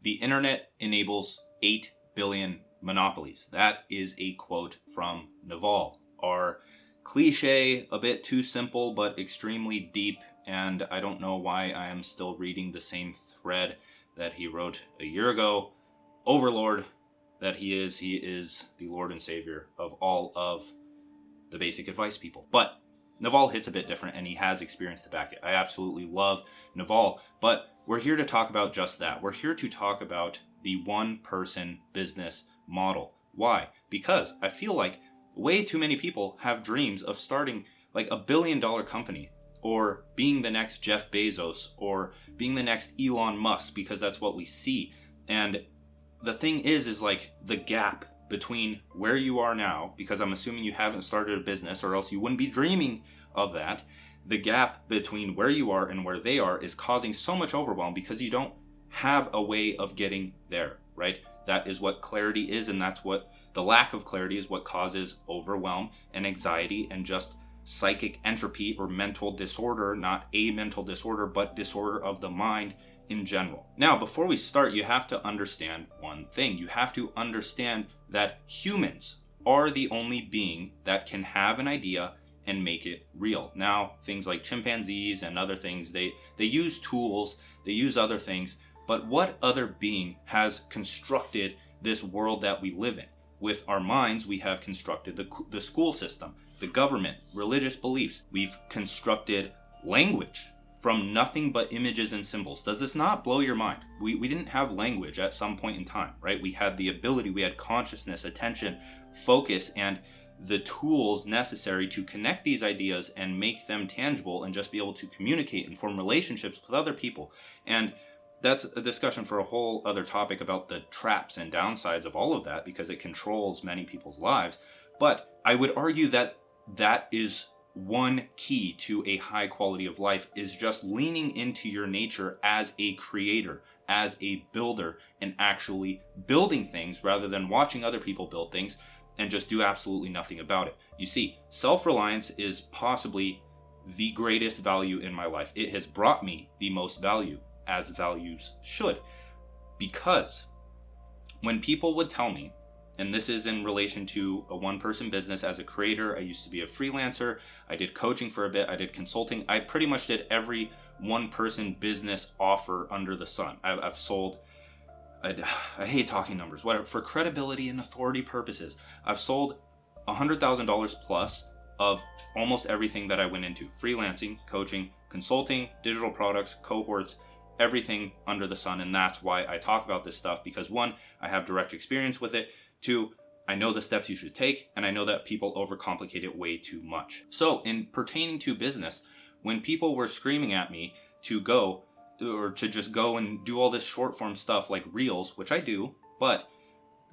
The internet enables 8 billion monopolies. That is a quote from Naval. Our cliche, a bit too simple, but extremely deep. And I don't know why I am still reading the same thread that he wrote a year ago. Overlord that he is the Lord and Savior of all of the basic advice people. But Naval hits a bit different, and he has experience to back it. I absolutely love Naval, but we're here to talk about just that. We're here to talk about the one-person business model. Why? Because I feel like way too many people have dreams of starting like $1 billion company, or being the next Jeff Bezos, or being the next Elon Musk, because that's what we see. And the thing is like the gap between where you are now, because I'm assuming you haven't started a business or else you wouldn't be dreaming of that. The gap between where you are and where they are is causing so much overwhelm because you don't have a way of getting there, right? That is what clarity is, and that's what the lack of clarity is what causes overwhelm and anxiety and just psychic entropy or mental disorder, not a mental disorder, but disorder of the mind in general. Now, before we start, you have to understand one thing. You have to understand that humans are the only being that can have an idea and make it real. Now, things like chimpanzees and other things, they use tools, they use other things, but what other being has constructed this world that we live in? With our minds, we have constructed the school system, the government, religious beliefs. We've constructed language from nothing but images and symbols. Does this not blow your mind? We didn't have language at some point in time, right? We had the ability, we had consciousness, attention, focus, and the tools necessary to connect these ideas and make them tangible and just be able to communicate and form relationships with other people. And that's a discussion for a whole other topic about the traps and downsides of all of that, because it controls many people's lives. But I would argue that that is one key to a high quality of life, is just leaning into your nature as a creator, as a builder, and actually building things rather than watching other people build things and just do absolutely nothing about it. You see, self-reliance is possibly the greatest value in my life. It has brought me the most value, as values should, because when people would tell me, and this is in relation to a one-person business as a creator. I used to be a freelancer. I did coaching for a bit. I did consulting. I pretty much did every one-person business offer under the sun. I've sold, I hate talking numbers, whatever, for credibility and authority purposes. I've sold $100,000 plus of almost everything that I went into. Freelancing, coaching, consulting, digital products, cohorts, everything under the sun. And that's why I talk about this stuff, because one, I have direct experience with it. Two, I know the steps you should take, and I know that people overcomplicate it way too much. So in pertaining to business, when people were screaming at me to go, or to just go and do all this short form stuff like reels, which I do, but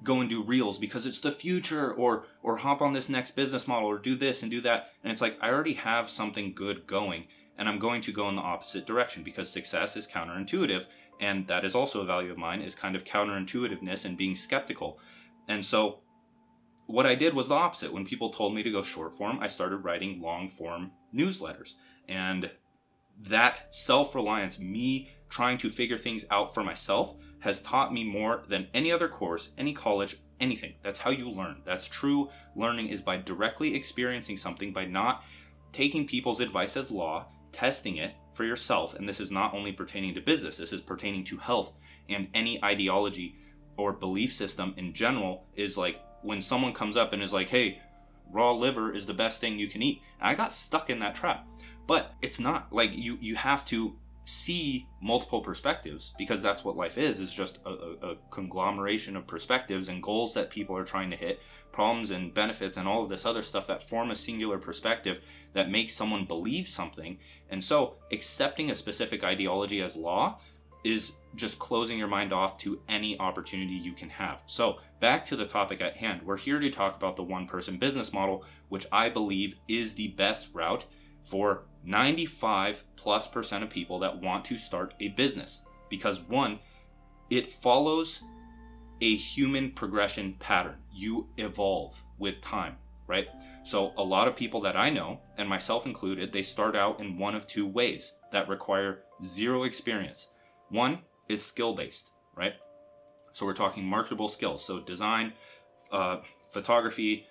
go and do reels because it's the future, or hop on this next business model, or do this and do that. And it's like, I already have something good going, and I'm going to go in the opposite direction because success is counterintuitive. And that is also a value of mine, is kind of counterintuitiveness and being skeptical. And so what I did was the opposite. When people told me to go short form, I started writing long form newsletters. And that self-reliance, me trying to figure things out for myself, has taught me more than any other course, any college, anything. That's how you learn. That's true learning, is by directly experiencing something, by not taking people's advice as law, testing it for yourself. And this is not only pertaining to business, this is pertaining to health and any ideology or belief system in general. Is like when someone comes up and is like, hey, raw liver is the best thing you can eat. And I got stuck in that trap. But it's not. Like, you have to see multiple perspectives, because that's what life is just a conglomeration of perspectives and goals that people are trying to hit, problems and benefits and all of this other stuff that form a singular perspective that makes someone believe something. And so accepting a specific ideology as law is just closing your mind off to any opportunity you can have. So back to the topic at hand. We're here to talk about the one-person business model, which I believe is the best route for 95+% of people that want to start a business. Because one, it follows a human progression pattern. You evolve with time, right? So a lot of people that I know, and myself included, they start out in one of two ways that require zero experience. One is skill-based, right? So we're talking marketable skills. So design, photography,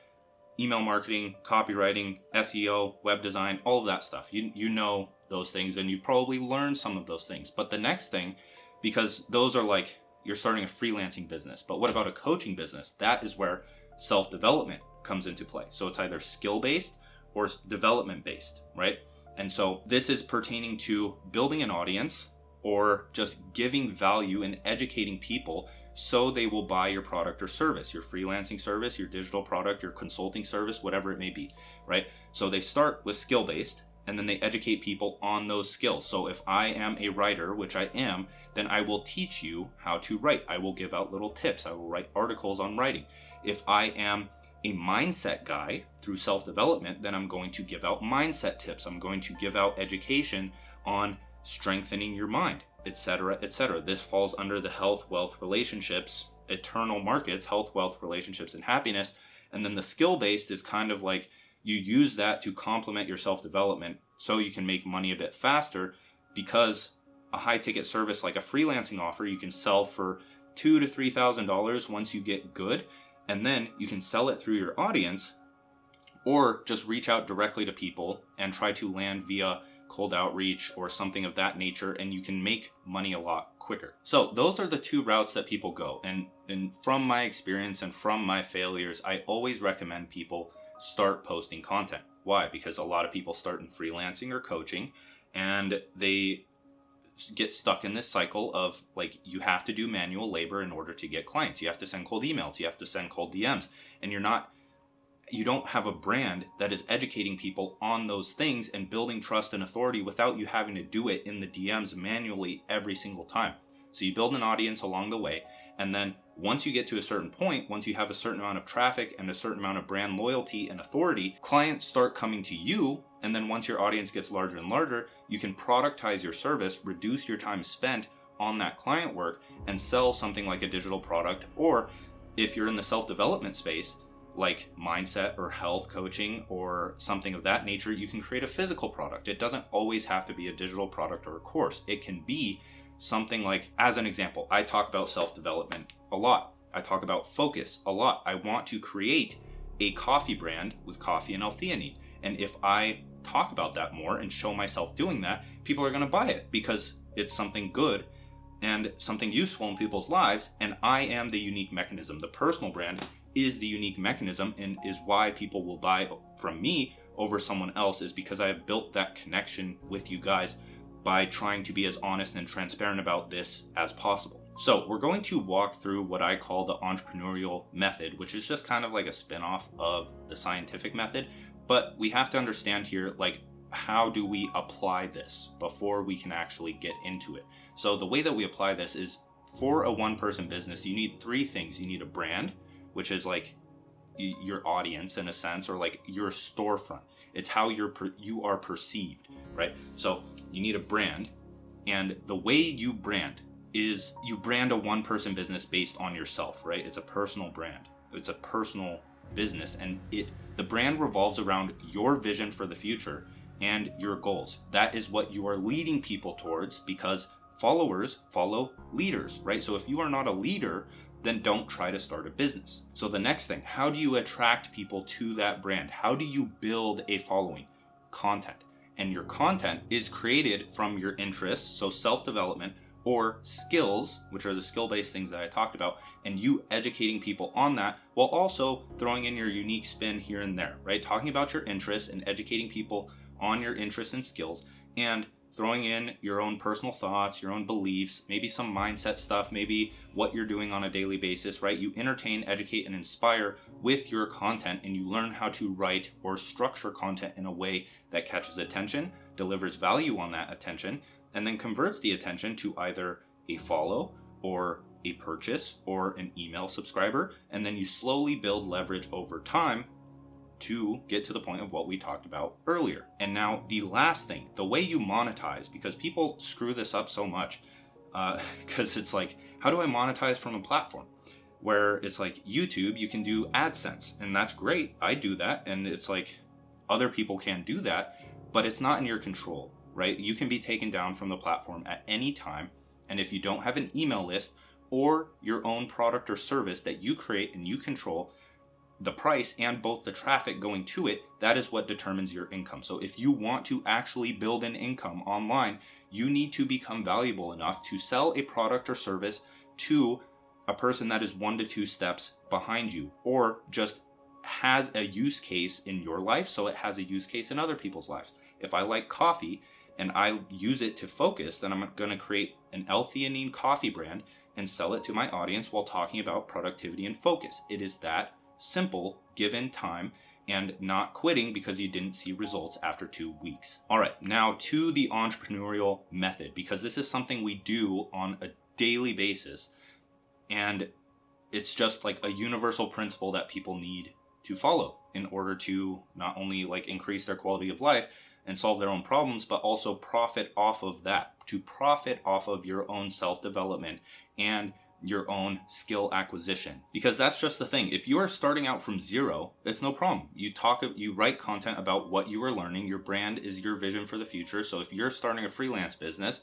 email marketing, copywriting, SEO, web design, all of that stuff. You know those things, and you've probably learned some of those things. But the next thing, because those are like, you're starting a freelancing business. But what about a coaching business? That is where self-development comes into play. So it's either skill-based or development-based, right? And so this is pertaining to building an audience or just giving value and educating people so they will buy your product or service, your freelancing service, your digital product, your consulting service, whatever it may be, right? So they start with skill-based, and then they educate people on those skills. So if I am a writer, which I am, then I will teach you how to write. I will give out little tips. I will write articles on writing. If I am a mindset guy through self-development, then I'm going to give out mindset tips. I'm going to give out education on strengthening your mind, etc., etc. This falls under the health, wealth, relationships, eternal markets, health, wealth, relationships, and happiness. And then the skill-based is kind of like you use that to complement your self-development so you can make money a bit faster, because a high-ticket service like a freelancing offer you can sell for $2,000 to $3,000 once you get good, and then you can sell it through your audience or just reach out directly to people and try to land via cold outreach or something of that nature, and you can make money a lot quicker. So those are the two routes that people go. And from my experience and from my failures, I always recommend people start posting content. Why? Because a lot of people start in freelancing or coaching, and they get stuck in this cycle of like, you have to do manual labor in order to get clients. You have to send cold emails, you have to send cold DMs, and you don't have a brand that is educating people on those things and building trust and authority without you having to do it in the DMs manually every single time. So you build an audience along the way, and then once you get to a certain point, once you have a certain amount of traffic and a certain amount of brand loyalty and authority, clients start coming to you. And then once your audience gets larger and larger, you can productize your service, reduce your time spent on that client work, and sell something like a digital product. Or if you're in the self-development space, like mindset or health coaching or something of that nature, you can create a physical product. It doesn't always have to be a digital product or a course. It can be something like, as an example, I talk about self-development a lot. I talk about focus a lot. I want to create a coffee brand with coffee and L-theanine. And if I talk about that more and show myself doing that, people are going to buy it because it's something good and something useful in people's lives. And I am the unique mechanism. The personal brand is the unique mechanism, and is why people will buy from me over someone else, is because I have built that connection with you guys by trying to be as honest and transparent about this as possible. So we're going to walk through what I call the entrepreneurial method, which is just kind of like a spin-off of the scientific method. But we have to understand here, like, how do we apply this before we can actually get into it? So the way that we apply this is, for a one-person business, you need three things. You need a brand, which is like your audience in a sense, or like your storefront. It's how you are perceived, right? So you need a brand, and the way you brand is you brand a one-person business based on yourself, right? It's a personal brand. It's a personal business, and the brand revolves around your vision for the future and your goals. That is what you are leading people towards, because followers follow leaders, right? So if you are not a leader, then don't try to start a business. So the next thing, how do you attract people to that brand? How do you build a following? Content. And your content is created from your interests, so self-development, or skills, which are the skill-based things that I talked about, and you educating people on that while also throwing in your unique spin here and there, right? Talking about your interests and educating people on your interests and skills, and throwing in your own personal thoughts, your own beliefs, maybe some mindset stuff, maybe what you're doing on a daily basis, right? You entertain, educate, and inspire with your content, and you learn how to write or structure content in a way that catches attention, delivers value on that attention, and then converts the attention to either a follow or a purchase or an email subscriber. And then you slowly build leverage over time to get to the point of what we talked about earlier. And now the last thing, the way you monetize, because people screw this up so much, because it's like, how do I monetize from a platform? Where it's like YouTube, you can do AdSense, and that's great. I do that, and it's like other people can do that, but it's not in your control, right? You can be taken down from the platform at any time, and if you don't have an email list or your own product or service that you create and you control the price and both the traffic going to it, that is what determines your income. So if you want to actually build an income online, you need to become valuable enough to sell a product or service to a person that is 1 to 2 steps behind you, or just has a use case in your life, so it has a use case in other people's lives. If I like coffee and I use it to focus, then I'm going to create an L-theanine coffee brand and sell it to my audience while talking about productivity and focus. It is that simple, given time, and not quitting because you didn't see results after 2 weeks. All right, now to the entrepreneurial method, because this is something we do on a daily basis, and it's just like a universal principle that people need to follow in order to not only like increase their quality of life and solve their own problems, but also profit off of that, to profit off of your own self-development and your own skill acquisition. Because that's just the thing. If you are starting out from zero, it's no problem. You write content about what you are learning. Your brand is your vision for the future. So if you're starting a freelance business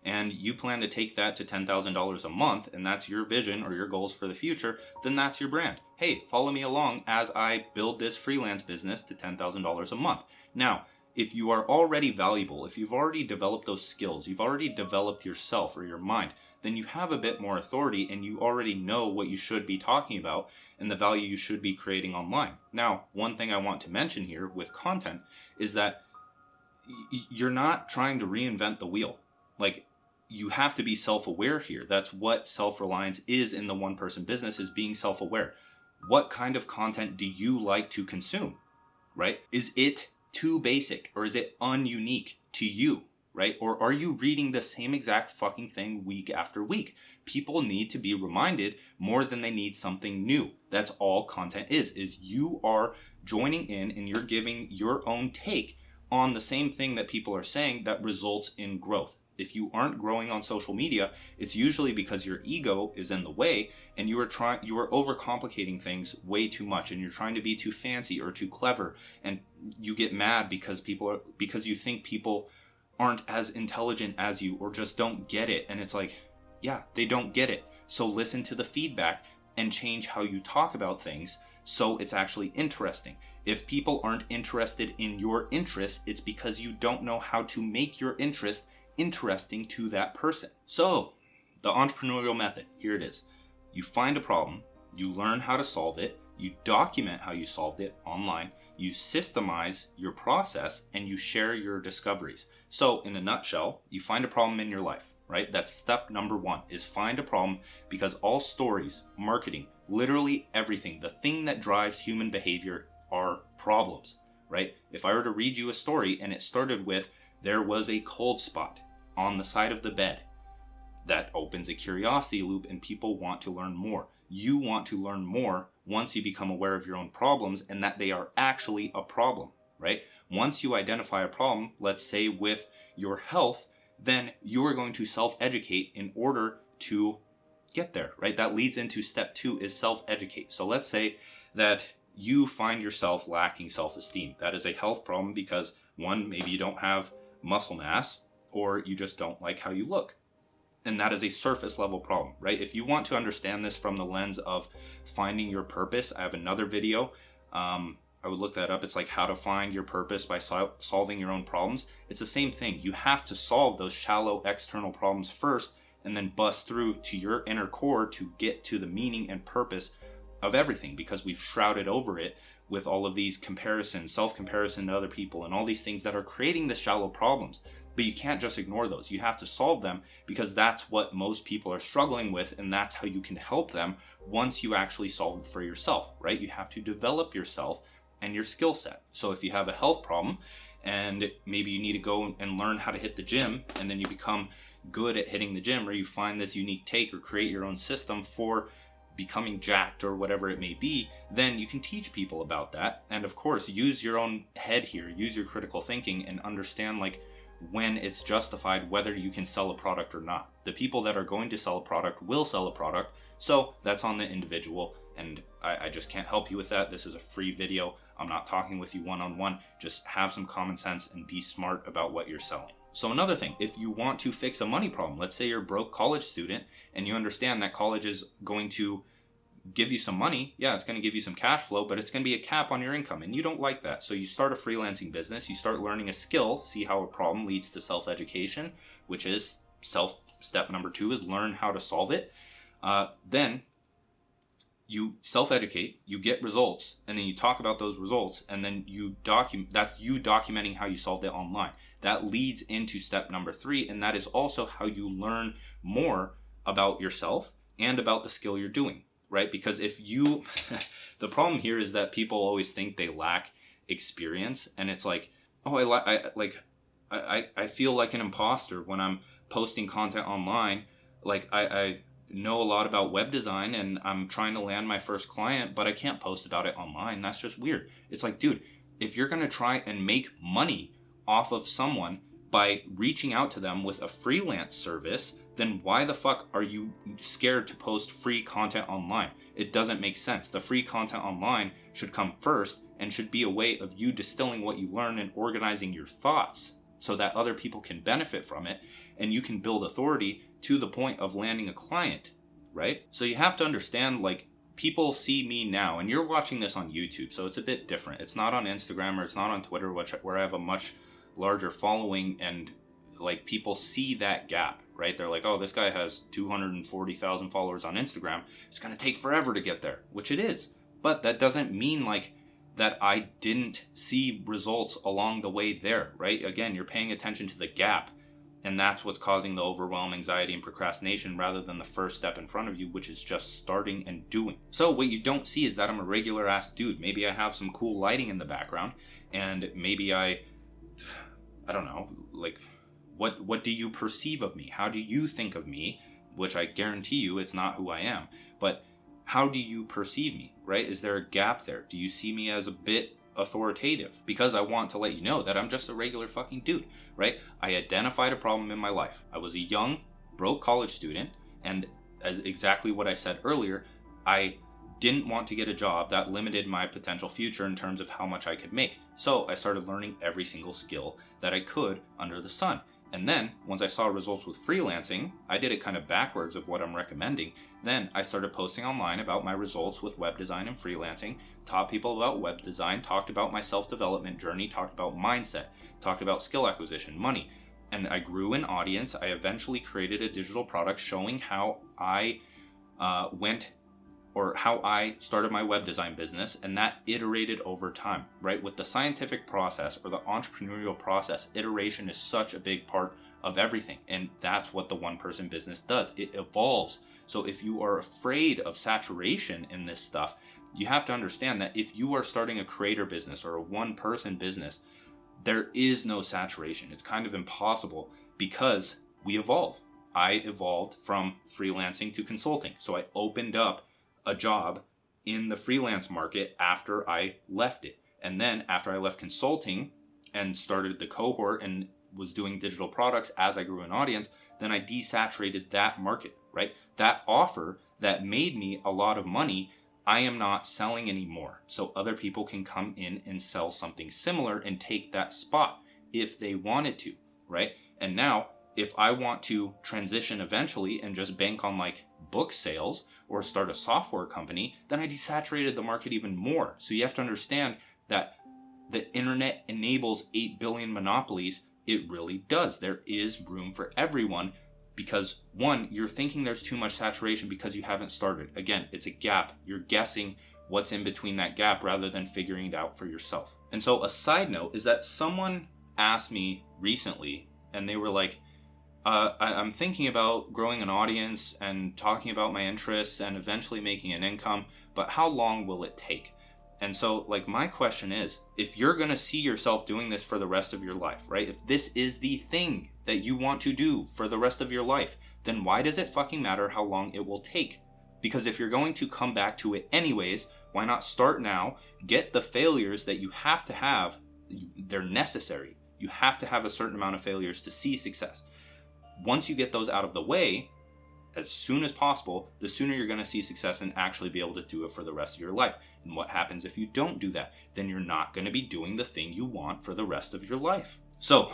and you plan to take that to $10,000 a month, and that's your vision or your goals for the future, then that's your brand. Hey, follow me along as I build this freelance business to $10,000 a month. Now, if you are already valuable, if you've already developed those skills, you've already developed yourself or your mind, then you have a bit more authority and you already know what you should be talking about and the value you should be creating online. Now, one thing I want to mention here with content is that you're not trying to reinvent the wheel. Like, you have to be self-aware here. That's what self-reliance is in the one-person business, is being self-aware. What kind of content do you like to consume, right? Is it too basic, or is it ununique to you? Right? Or are you reading the same exact fucking thing week after week? People need to be reminded more than they need something new. That's all content is you are joining in and you're giving your own take on the same thing that people are saying that results in growth. If you aren't growing on social media, it's usually because your ego is in the way and you are overcomplicating things way too much, and you're trying to be too fancy or too clever, and you get mad because you think people aren't as intelligent as you or just don't get it. And it's like, yeah, they don't get it. So listen to the feedback and change how you talk about things so it's actually interesting. If people aren't interested in your interest, it's because you don't know how to make your interest interesting to that person. So the entrepreneurial method, here it is. You find a problem, you learn how to solve it, you document how you solved it online, you systemize your process, and you share your discoveries. So in a nutshell, you find a problem in your life, right? That's step number 1, is find a problem, because all stories, marketing, literally everything, the thing that drives human behavior are problems, right? If I were to read you a story and it started with, there was a cold spot on the side of the bed, that opens a curiosity loop and people want to learn more. You want to learn more once you become aware of your own problems and that they are actually a problem, right? Once you identify a problem, let's say with your health, then you are going to self-educate in order to get there, right? That leads into step 2, is self-educate. So let's say that you find yourself lacking self-esteem. That is a health problem because, one, maybe you don't have muscle mass, or you just don't like how you look. And that is a surface level problem, right? If you want to understand this from the lens of finding your purpose, I have another video. I would look that up. It's like how to find your purpose by solving your own problems. It's the same thing. You have to solve those shallow external problems first and then bust through to your inner core to get to the meaning and purpose of everything, because we've shrouded over it with all of these comparisons, self-comparison to other people, and all these things that are creating the shallow problems. But you can't just ignore those. You have to solve them, because that's what most people are struggling with, and that's how you can help them once you actually solve it for yourself, right? You have to develop yourself and your skill set. So if you have a health problem and maybe you need to go and learn how to hit the gym, and then you become good at hitting the gym, or you find this unique take or create your own system for becoming jacked or whatever it may be, then you can teach people about that. And of course, use your own head here, use your critical thinking, and understand like when it's justified whether you can sell a product or not. The people that are going to sell a product will sell a product, so that's on the individual, and I just can't help you with that. This is a free video. I'm not talking with you one-on-one. Just have some common sense and be smart about what you're selling. So another thing, if you want to fix a money problem, let's say you're a broke college student and you understand that college is going to give you some money. Yeah, it's going to give you some cash flow, but it's going to be a cap on your income, and you don't like that. So you start a freelancing business, you start learning a skill, see how a problem leads to self-education, which is step number 2 is learn how to solve it. Then you self-educate, you get results, and then you talk about those results, and then that's you documenting how you solved it online. That leads into step number 3, and that is also how you learn more about yourself and about the skill you're doing. Right? Because if you, the problem here is that people always think they lack experience, and it's like, oh, I feel like an imposter when I'm posting content online. Like I know a lot about web design and I'm trying to land my first client, but I can't post about it online. That's just weird. It's like, dude, if you're going to try and make money off of someone by reaching out to them with a freelance service, then why the fuck are you scared to post free content online? It doesn't make sense. The free content online should come first and should be a way of you distilling what you learn and organizing your thoughts so that other people can benefit from it and you can build authority to the point of landing a client, right? So you have to understand, like, people see me now, and you're watching this on YouTube, so it's a bit different. It's not on Instagram or it's not on Twitter, where I have a much larger following, and like people see that gap, right? They're like, oh, this guy has 240,000 followers on Instagram. It's going to take forever to get there, which it is. But that doesn't mean like that I didn't see results along the way there, right? Again, you're paying attention to the gap, and that's what's causing the overwhelm, anxiety, and procrastination rather than the first step in front of you, which is just starting and doing. So what you don't see is that I'm a regular ass dude. Maybe I have some cool lighting in the background, and maybe I don't know, like, what do you perceive of me? How do you think of me? Which I guarantee you it's not who I am. But how do you perceive me, right? Is there a gap there? Do you see me as a bit authoritative? Because I want to let you know that I'm just a regular fucking dude, right? I identified a problem in my life. I was a young, broke college student, and as exactly what I said earlier, I didn't want to get a job that limited my potential future in terms of how much I could make. So I started learning every single skill that I could under the sun. And then once I saw results with freelancing, I did it kind of backwards of what I'm recommending. Then I started posting online about my results with web design and freelancing, taught people about web design, talked about my self-development journey, talked about mindset, talked about skill acquisition, money. And I grew an audience. I eventually created a digital product showing how I how I started my web design business, and that iterated over time, right? With the scientific process or the entrepreneurial process, iteration is such a big part of everything, and that's what the one-person business does. It evolves. So if you are afraid of saturation in this stuff, you have to understand that if you are starting a creator business or a one-person business, there is no saturation. It's kind of impossible because we evolve. I evolved from freelancing to consulting. So I opened up a job in the freelance market after I left it. And then after I left consulting and started the cohort and was doing digital products as I grew an audience, then I desaturated that market, right? That offer that made me a lot of money, I am not selling anymore. So other people can come in and sell something similar and take that spot if they wanted to, right? And now if I want to transition eventually and just bank on like book sales or start a software company, then I desaturated the market even more. So you have to understand that the internet enables 8 billion monopolies. It really does. There is room for everyone because, one, you're thinking there's too much saturation because you haven't started. Again, it's a gap. You're guessing what's in between that gap rather than figuring it out for yourself. And so a side note is that someone asked me recently, and they were like, I'm thinking about growing an audience and talking about my interests and eventually making an income, but how long will it take? And so, like, my question is, if you're going to see yourself doing this for the rest of your life, right? If this is the thing that you want to do for the rest of your life, then why does it fucking matter how long it will take? Because if you're going to come back to it anyways, why not start now, get the failures that you have to have, they're necessary. You have to have a certain amount of failures to see success. Once you get those out of the way, as soon as possible, the sooner you're going to see success and actually be able to do it for the rest of your life. And what happens if you don't do that? Then you're not going to be doing the thing you want for the rest of your life. So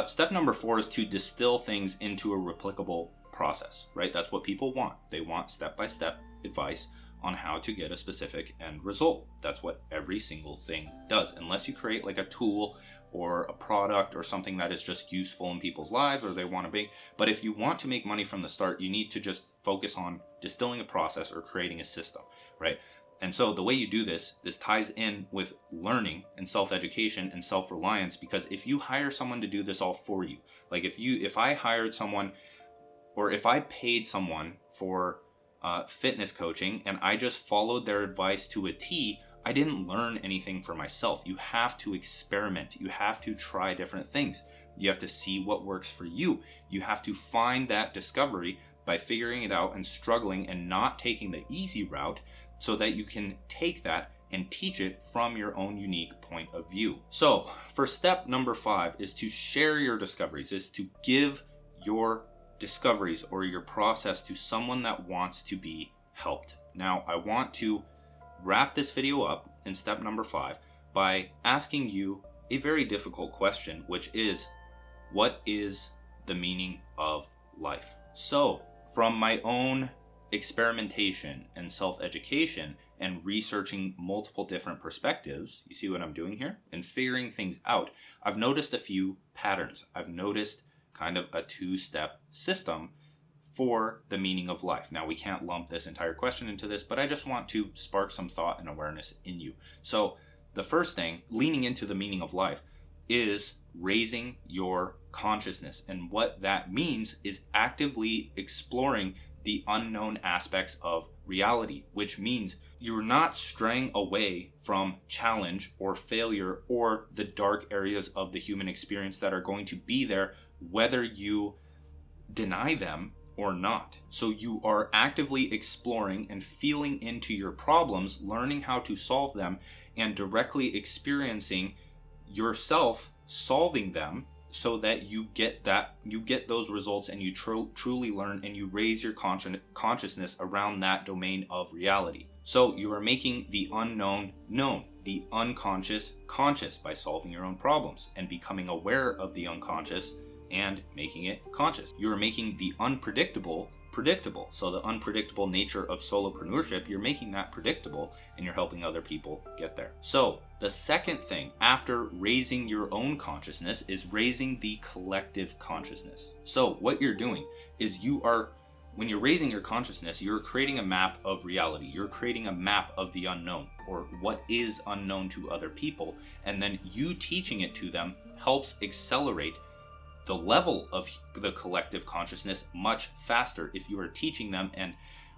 step number 4 is to distill things into a replicable process, right? That's what people want. They want step-by-step advice on how to get a specific end result. That's what every single thing does, unless you create like a tool or a product or something that is just useful in people's lives or they want to be. But if you want to make money from the start, you need to just focus on distilling a process or creating a system, right? And so the way you do this ties in with learning and self-education and self-reliance, because if you hire someone to do this all for you, like if I hired someone, or if I paid someone for fitness coaching and I just followed their advice to a T, I didn't learn anything for myself. You have to experiment. You have to try different things. You have to see what works for you. You have to find that discovery by figuring it out and struggling and not taking the easy route, so that you can take that and teach it from your own unique point of view. So for step number 5 is to share your discoveries, is to give your discoveries or your process to someone that wants to be helped. Now, I want to wrap this video up in step number 5 by asking you a very difficult question, which is, what is the meaning of life? So from my own experimentation and self-education and researching multiple different perspectives, you see what I'm doing here, and figuring things out, I've noticed a few patterns. I've noticed kind of a 2-step system for the meaning of life. Now, we can't lump this entire question into this, but I just want to spark some thought and awareness in you. So the first thing, leaning into the meaning of life, is raising your consciousness. And what that means is actively exploring the unknown aspects of reality, which means you're not straying away from challenge or failure or the dark areas of the human experience that are going to be there whether you deny them or not. So you are actively exploring and feeling into your problems, learning how to solve them, and directly experiencing yourself solving them, so that you get those results and you truly learn and you raise your consciousness around that domain of reality. So you are making the unknown known, the unconscious conscious, by solving your own problems and becoming aware of the unconscious and making it conscious. You are making the unpredictable predictable. So the unpredictable nature of solopreneurship, you're making that predictable and you're helping other people get there. So the second thing after raising your own consciousness is raising the collective consciousness. So what you're doing is when you're raising your consciousness, you're creating a map of reality. You're creating a map of the unknown, or what is unknown to other people. And then you teaching it to them helps accelerate the level of the collective consciousness much faster if you are teaching them and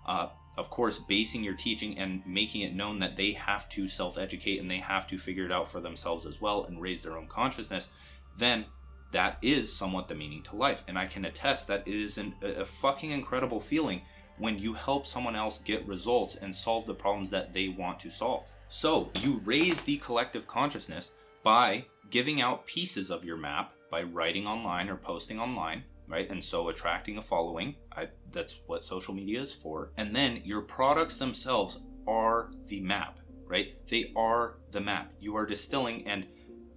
of course basing your teaching and making it known that they have to self-educate and they have to figure it out for themselves as well and raise their own consciousness. Then that is somewhat the meaning to life. And I can attest that it is a fucking incredible feeling when you help someone else get results and solve the problems that they want to solve. So you raise the collective consciousness by giving out pieces of your map, by writing online or posting online, right? And so attracting a following. That's what social media is for. And then your products themselves are the map, right? They are the map. You are distilling and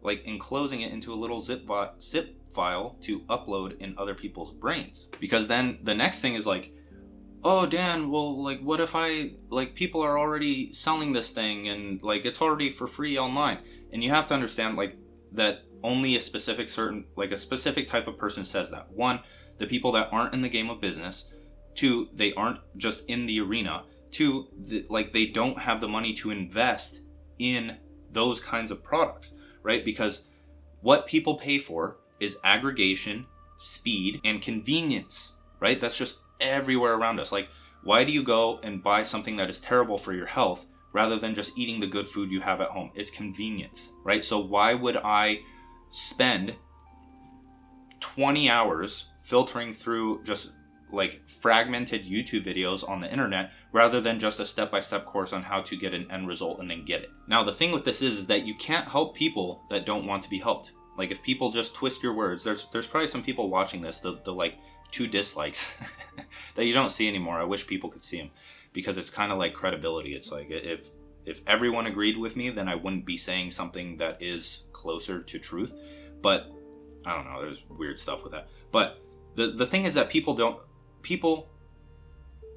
like enclosing it into a little zip file to upload in other people's brains. Because then the next thing is like, oh Dan, well, like what if people are already selling this thing and like it's already for free online. And you have to understand like that only a specific type of person says that. One, the people that aren't in the game of business. Two, they aren't just in the arena. Two, they don't have the money to invest in those kinds of products, right? Because what people pay for is aggregation, speed, and convenience, right? That's just everywhere around us. Like, why do you go and buy something that is terrible for your health rather than just eating the good food you have at home? It's convenience, right? So why would I spend 20 hours filtering through just like fragmented YouTube videos on the internet rather than just a step-by-step course on how to get an end result and then get it? Now, the thing with this is that you can't help people that don't want to be helped. Like if people just twist your words, there's probably some people watching this, the like 2 dislikes that you don't see anymore. I wish people could see them, because it's kind of like credibility. It's like if everyone agreed with me, then I wouldn't be saying something that is closer to truth. But I don't know, there's weird stuff with that. But the thing is that people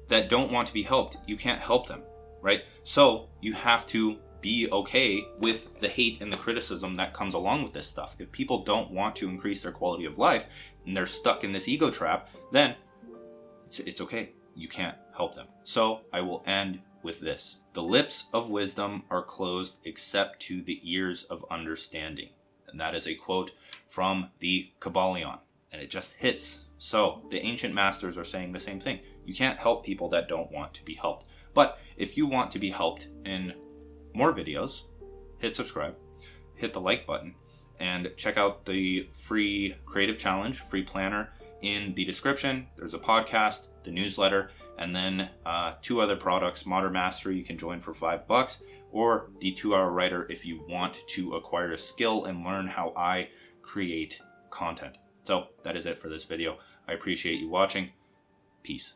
that don't want to be helped, you can't help them, right? So you have to be okay with the hate and the criticism that comes along with this stuff. If people don't want to increase their quality of life and they're stuck in this ego trap, then it's okay. You can't help them. So I will end with this. The lips of wisdom are closed except to the ears of understanding. And that is a quote from the Kabbalion. And it just hits. So the ancient masters are saying the same thing. You can't help people that don't want to be helped. But if you want to be helped in more videos, hit subscribe, hit the like button, and check out the free creative challenge, free planner in the description. There's a podcast, the newsletter, and then 2 other products. Modern Mastery you can join for $5, or the 2-Hour Writer if you want to acquire a skill and learn how I create content. So that is it for this video. I appreciate you watching. Peace.